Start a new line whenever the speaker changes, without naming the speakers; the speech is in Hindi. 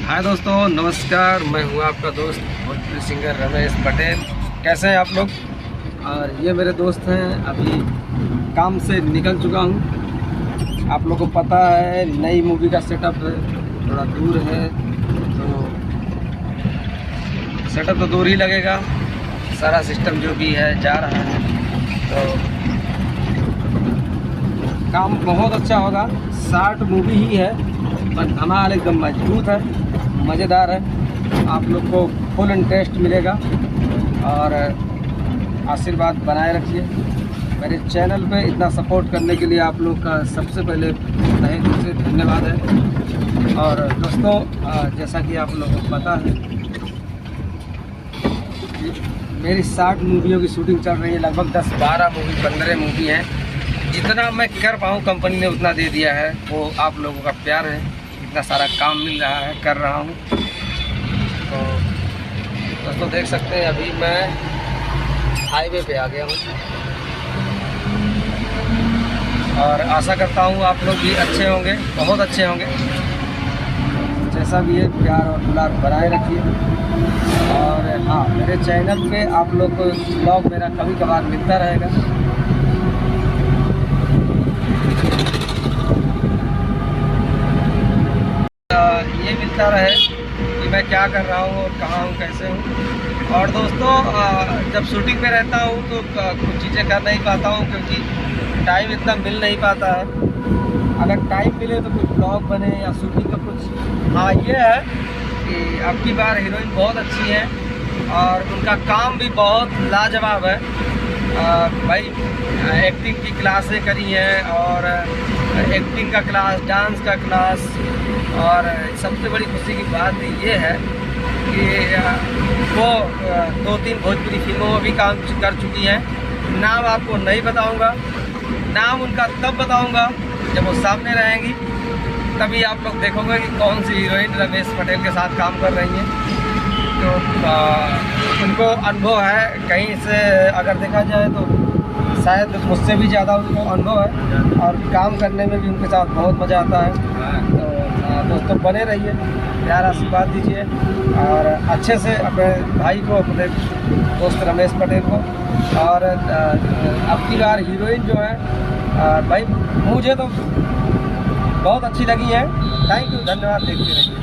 हाय दोस्तों, नमस्कार। मैं हूँ आपका दोस्त भोजपुरी सिंगर रमेश पटेल। कैसे हैं आप लोग? और ये मेरे दोस्त हैं। अभी काम से निकल चुका हूँ। आप लोगों को पता है नई मूवी का सेटअप थोड़ा दूर है, तो सेटअप तो दूर ही लगेगा। सारा सिस्टम जो भी है जा रहा है, तो काम बहुत अच्छा होगा। शॉर्ट मूवी ही है पर धमाल एकदम मजबूत है, मज़ेदार है। आप लोग को फुल इंटरेस्ट मिलेगा और आशीर्वाद बनाए रखिए। मेरे चैनल पे इतना सपोर्ट करने के लिए आप लोग का सबसे पहले तहे दिल से धन्यवाद है। और दोस्तों, जैसा कि आप लोगों को पता है मेरी 60 मूवियों की शूटिंग चल रही है। लगभग 10-12 मूवी 15 मूवी हैं। जितना मैं कर पाऊँ कंपनी ने उतना दे दिया है। वो आप लोगों का प्यार है। इतना सारा काम मिल रहा है, कर रहा हूँ। तो दोस्तों देख सकते हैं अभी मैं हाईवे पे आ गया हूँ और आशा करता हूँ आप लोग भी अच्छे होंगे, बहुत अच्छे होंगे। जैसा भी है प्यार और दुलार बनाए रखिए। और हाँ, मेरे चैनल पे आप लोग को ब्लॉग मेरा कभी कभार मिलता रहेगा। ये मिलता रहे कि मैं क्या कर रहा हूँ और कहाँ हूँ, कैसे हूँ। और दोस्तों, जब शूटिंग पे रहता हूँ तो कुछ चीज़ें कर नहीं पाता हूँ, क्योंकि टाइम इतना मिल नहीं पाता है। अगर टाइम मिले तो कुछ ब्लॉग बने या शूटिंग का कुछ। हाँ, ये है कि अब की बार हीरोइन बहुत अच्छी है और उनका काम भी बहुत लाजवाब है। भाई एक्टिंग की क्लासें करी हैं और एक्टिंग का क्लास, डांस का क्लास। और सबसे बड़ी खुशी की बात ये है कि वो 2-3 भोजपुरी फिल्मों में भी काम कर चुकी हैं। नाम आपको नहीं बताऊंगा, नाम उनका तब बताऊंगा जब वो सामने रहेंगी। तभी आप लोग देखोगे कि कौन सी हीरोइन रमेश पटेल के साथ काम कर रही हैं। तो उनको अनुभव है कहीं से, अगर देखा जाए तो शायद मुझसे भी ज़्यादा उनको अनुभव है और काम करने में भी उनके साथ बहुत मज़ा आता है। तो दोस्तों बने रहिए, प्यार आशीर्वाद दीजिए और अच्छे से अपने भाई को, अपने दोस्त रमेश पटेल को। और अब की बार हीरोइन जो है भाई मुझे तो बहुत अच्छी लगी है। थैंक यू, धन्यवाद। देखते रहिए।